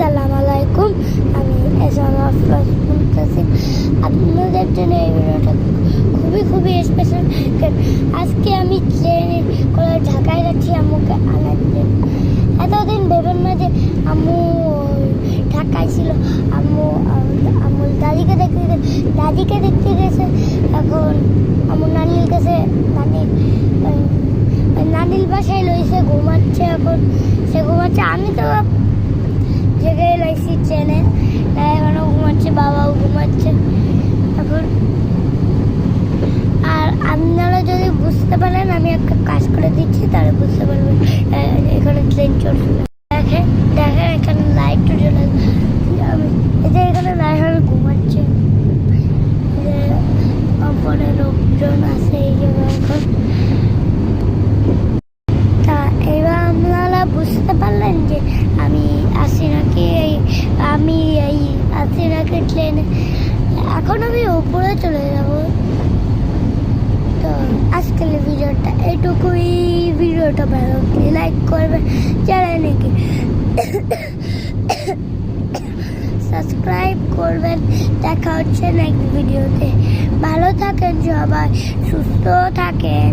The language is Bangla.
আসসালামু আলাইকুম। আমি আপনাদের জন্য এই ভিডিওটা খুবই স্পেশাল। আজকে আমি ট্রেনে করে ঢাকায় যাচ্ছি আম্মুকে আনার জন্য। এতদিন ভেবেন না যে আম্মু ঢাকায় ছিল। আম্মু দাদিকে দেখতে গেছে। এখন আম্মু নানির কাছে নানির বাসায় লইছে, ঘুমাচ্ছে। এখন সে ঘুমাচ্ছে, আমি তো জেগে লাইছি ট্রেনে, এখনো ঘুমাচ্ছে, বাবাও ঘুমাচ্ছে এখন। আর আপনারা যদি বুঝতে পারেন, আমি একটা কাজ করে দিচ্ছি, তাহলে বুঝতে পারবেন এখানে ট্রেন চলছে। দেখেন এখানে লাইট জ্বলে, আমি এই যে এখানে লাইট ঘুমাচ্ছে, পরে লোকজন আছে এই জায়গায়। এখন তা এবার আপনারা বুঝতে পারলেন যে আমি আসি নাকি ট্রেনে। এখন আমি উপরে চলে যাব। তো আজকের ভিডিওটা এইটুকুই। ভিডিওটা ভালো লাগলে লাইক করবেন, যারা নাকি সাবস্ক্রাইব করবেন। দেখা হচ্ছে নেক্সট ভিডিওতে। ভালো থাকেন সবাই, সুস্থ থাকেন।